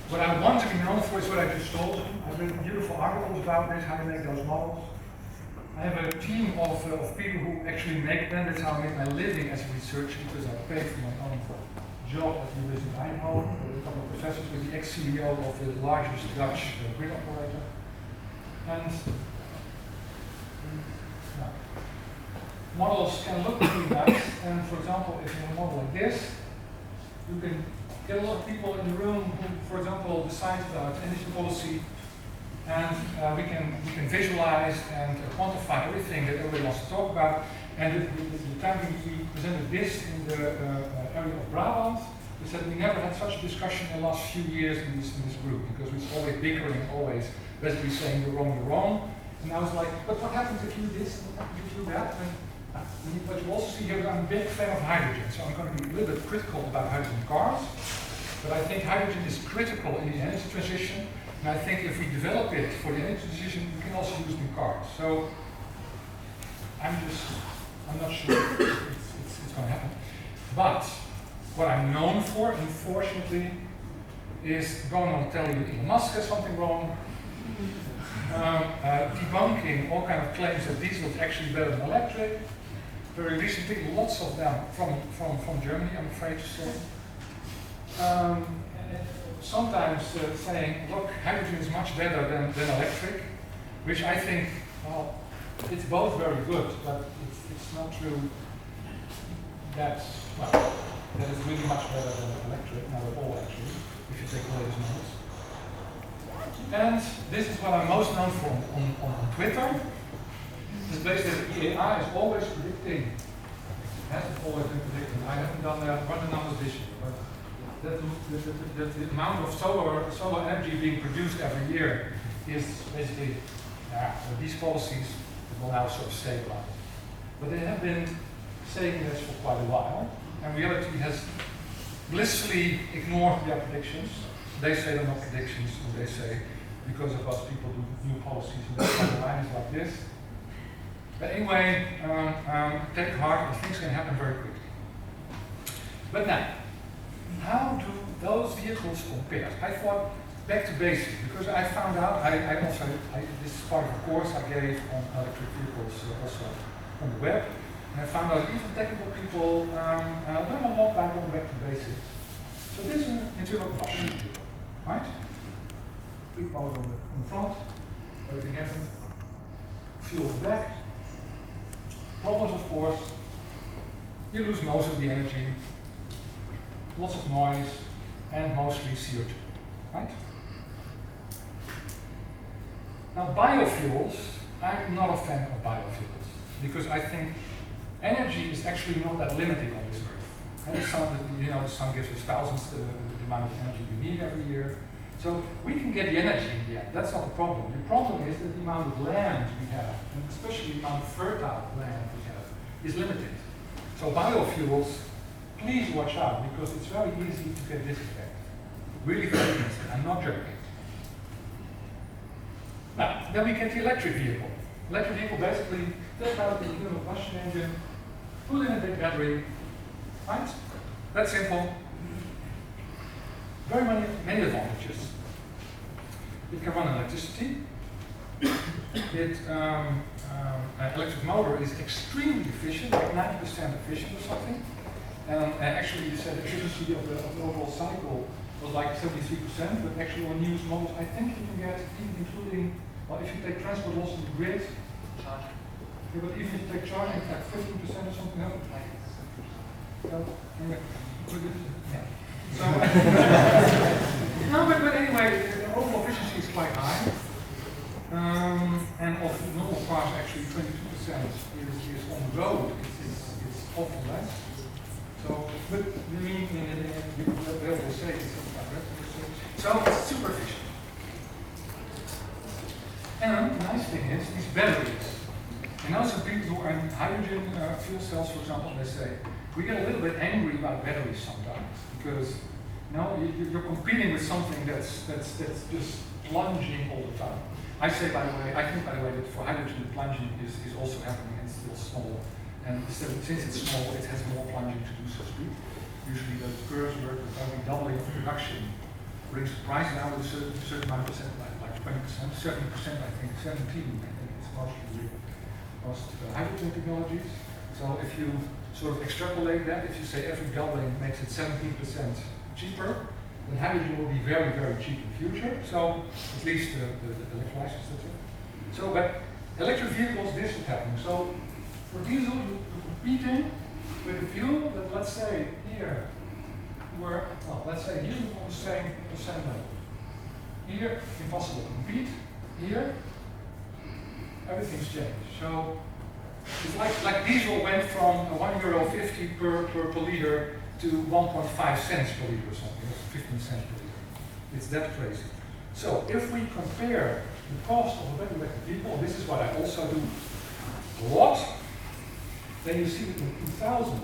What I want to be known for is what I just told you. I've written beautiful articles about this, how to make those models. I have a team of people who actually make them. That's how I make my living as a researcher, because I pay for my own job at the University of Eindhoven. With a couple of professors, with the ex-CEO of the largest Dutch grid operator. And models can look really nice. And for example, if you have a model like this, you can get a lot of people in the room who, for example, decide about energy policy, and we can visualize and quantify everything that everybody wants to talk about. And the time we presented this in the area of Brabant, we said we never had such a discussion in the last few years in this group, because it's always bickering, always basically saying you're wrong. And I was like, but what happens if you do this, and what happens if you do that? But you also see here, I'm a big fan of hydrogen, so I'm going to be a little bit critical about hydrogen cars. But I think hydrogen is critical in the energy transition, and I think if we develop it for the energy transition, we can also use it in cars. So I'm not sure it's going to happen. But what I'm known for, unfortunately, is going on telling you Elon Musk has something wrong, debunking all kind of claims that diesel is actually better than electric. Very recently, lots of them from Germany, I'm afraid to say. Sometimes saying, look, hydrogen is much better than electric, which I think, well, it's both very good, but it's not true that it's really much better than electric, not at all actually, if you take the latest numbers. And this is what I'm most known for on Twitter. It's basically EAI is always predicting. It hasn't always been predicting. I haven't done run the numbers this year, but the amount of solar energy being produced every year is basically, these policies will now sort of stabilize. But they have been saying this for quite a while, and reality has blissfully ignored their predictions. They say they're not predictions, and they say because of us people do new policies, and that's why the line is like this. But anyway, take heart, and things can happen very quickly. But now, how do those vehicles compare? I thought back to basics, because I found out, this is part of a course I gave on electric vehicles also on the web, and I found out even technical people learn a lot by going back to basics. So this is an internal combustion vehicle, right? Big motor on the front, everything happens, fuel back. Problems, of course, you lose most of the energy, lots of noise, and mostly CO2, right? Now, biofuels, I'm not a fan of biofuels, because I think energy is actually not that limiting on this earth. And the sun gives us thousands the amount of energy we need every year. So we can get the energy in the end, that's not the problem. The problem is that the amount of land we have, and especially the amount of fertile land we have, is limited. So biofuels, please watch out, because it's very easy to get this effect. Really very easy, I'm not joking. Now, then we get the electric vehicle. Electric vehicle basically take out the internal combustion engine, put in a big battery, right? That's simple. Very many advantages. It can run electricity. Electric motor is extremely efficient, like 90% efficient or something. And actually, you said the efficiency of the overall cycle was like 73%, but actually on newest models, I think you can get, even including, well, if you take transport loss in the grid, but even if you take charging, it's like 15% or something else. So, no, but anyway, the overall efficiency is quite high. And of normal cars, actually 22% is on the road. It's often less. So, but I mean, they always say it's about that. So it's super efficient. And the nice thing is these batteries. And also people who are in hydrogen fuel cells, for example, they say we get a little bit angry about batteries sometimes because you're competing with something that's just plunging all the time. I think by the way that for hydrogen the plunging is also happening and it's still small. And since it's small, it has more plunging to do, so to speak. Usually those curves work with only doubling of production brings the price down with a certain amount of percent, like 20%, 70%, I think, 17%, I think it's mostly most hydrogen technologies. So if you sort of extrapolate that, if you say every doubling makes it 17% cheaper, then hydrogen will be very, very cheap in the future. So at least the electrolysis, that's it. So, but electric vehicles, this is happening. So for diesel, you're competing with a fuel that, let's say, here, let's say here on the same level. Here, impossible to compete. Here, everything's changed. So it's like diesel went from €1.50 per liter to 1.5 cents per liter or something, 15 cents per liter. It's that crazy. So if we compare the cost of a battery electric vehicle, this is what I also do a lot, then you see that in 2000,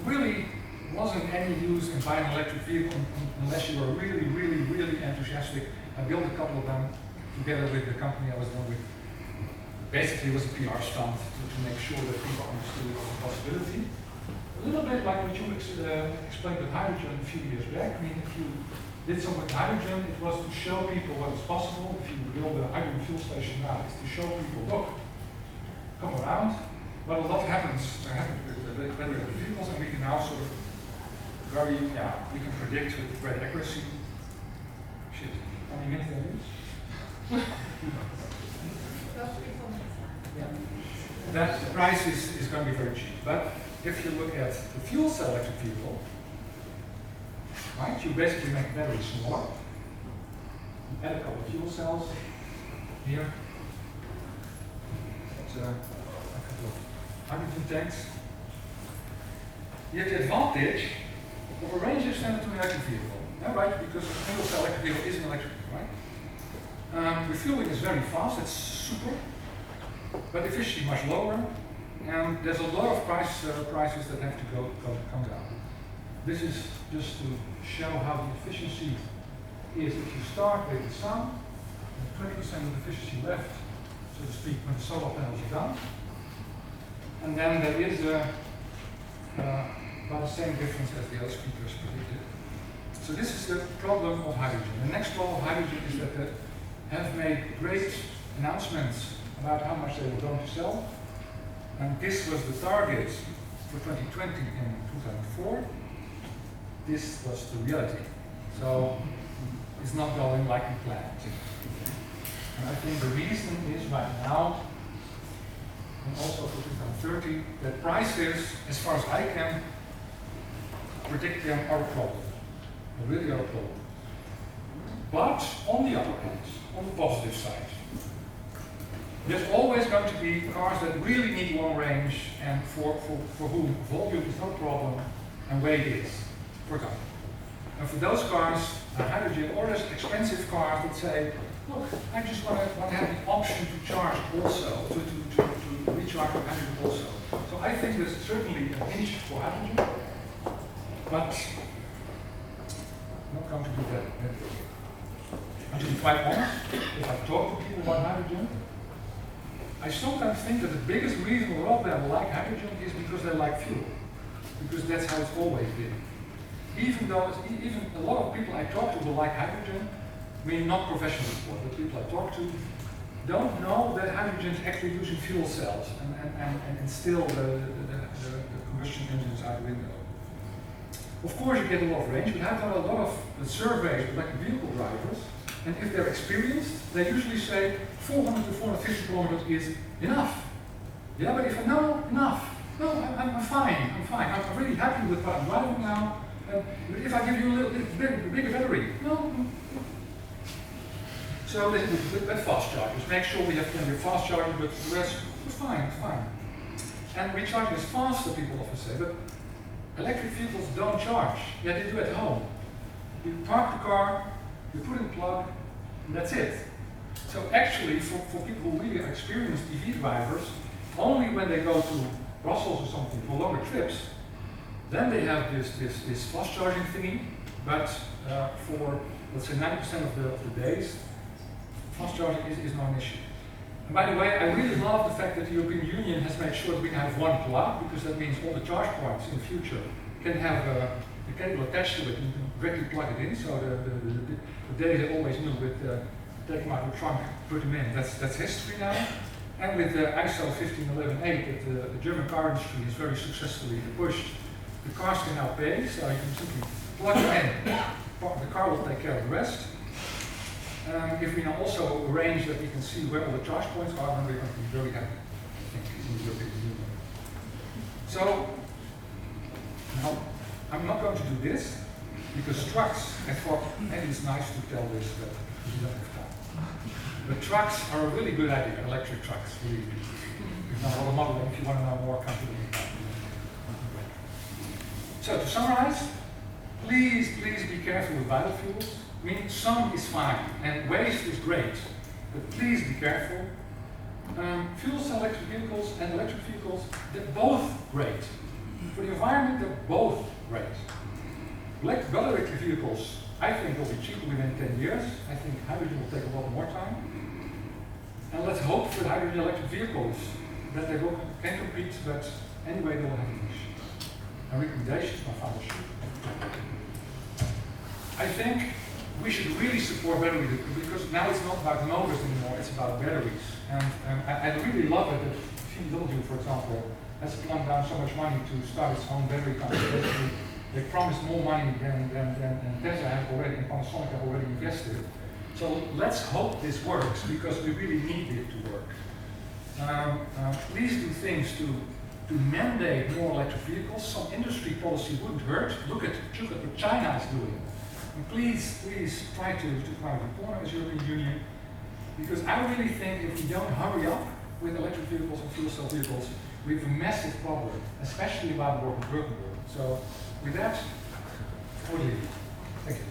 really wasn't any use in buying an electric vehicle unless you were really, really, really enthusiastic. I built a couple of them together with the company I was done with. Basically, it was a PR stunt to make sure that people understood it was a possibility. A little bit like what you explained with hydrogen a few years back. I mean, if you did something with hydrogen, it was to show people what is possible. If you build a hydrogen fuel station now, it's to show people, look, come around. But a lot happens with battery electric vehicles, and we can now sort of we can predict with great accuracy. Shit, how many minutes that is? That the price is going to be very cheap. But if you look at the fuel cell electric vehicle, right, you basically make batteries smaller. You add a couple of fuel cells here. That's a couple of hydrogen tanks. You have the advantage of a range extender to an electric vehicle. Yeah, right, because a fuel cell electric vehicle is an electric vehicle, right? Refueling is very fast, it's super, but efficiency much lower, and there's a lot of prices that have to come down. This is just to show how the efficiency is if you start with the sun, and 20% of the efficiency left, so to speak, when the solar panels are done, and then there is about the same difference as the other speakers predicted. So this is the problem of hydrogen. The next problem of hydrogen is that they have made great announcements about how much they were going to sell. And this was the target for 2020 and 2004. This was the reality. So it's not going like we planned. And I think the reason is right now, and also for 2030, that prices, as far as I can predict them, are a problem. They really are a problem. But on the other hand, on the positive side, there's always going to be cars that really need long range and for whom volume is not a problem and weight is, for example. And for those cars, hydrogen or less expensive cars that say, look, I just want to have the option to charge also, to recharge with hydrogen also. So I think there's certainly a niche for hydrogen, but I'm not going to do that. And to be quite honest, if I talk to people about hydrogen, I sometimes think that the biggest reason a lot of them like hydrogen is because they like fuel. Because that's how it's always been. Even a lot of people I talk to who like hydrogen, I mean not professional people, but people I talk to, don't know that hydrogen is actually using fuel cells and still the combustion engines out the window. Of course you get a lot of range, but I've done a lot of surveys with electric vehicle drivers, and if they're experienced, they usually say 400 to 450 kilometers is enough. Yeah, but if enough. No, I'm fine. I'm really happy with what I'm driving now. If I give you a little bit bigger battery, no. So with fast chargers, make sure we have plenty of fast chargers, but the rest, it's fine. And recharging is faster, people often say, but electric vehicles don't charge. Yeah, they do at home. You park the car, you put in the plug, and that's it. So actually, for people who really are experienced EV drivers, only when they go to Brussels or something for longer trips, then they have this fast charging thingy. But for, let's say, 90% of the days, fast charging is not an issue. And by the way, I really love the fact that the European Union has made sure that we can have one plug, because that means all the charge points in the future can have a cable attached to it, and directly plug it in. So the days they always knew with take them out of the trunk, put them in. That's history now. And with ISO 15118 that the German car industry has very successfully pushed, the cars can now pay. So you can simply plug it in. The car will take care of the rest. If we now also arrange that we can see where all the charge points are, then we're going to be very happy. So, now, I'm not going to do this, because trucks, I thought maybe it's nice to tell this, but we don't have time. But trucks are a really good idea, electric trucks, really. We've done a lot of modeling. If you want to know more, come to me. So, to summarize, please be careful with biofuels. I mean, some is fine, and waste is great, but please be careful. Fuel cell electric vehicles and electric vehicles, they're both great. For the environment, they're both great. Battery electric vehicles, I think, will be cheaper within 10 years. I think hydrogen will take a lot more time. And let's hope for hydrogen electric vehicles that they can compete, but anyway, they will have a niche. A recommendation, my father should. I think we should really support batteries, because now it's not about motors anymore, it's about batteries. And I really love it that BMW, for example, has plunked down so much money to start its own battery company. They promised more money than Tesla have already, and Panasonic have already invested. So let's hope this works, because we really need it to work. Please do things to mandate more electric vehicles. Some industry policy wouldn't hurt. Look at what China is doing. And please try to come out of the corner as European Union, because I really think if we don't hurry up with electric vehicles and fuel cell vehicles, we have a massive problem, especially about working. So with that, I would leave. Thank you.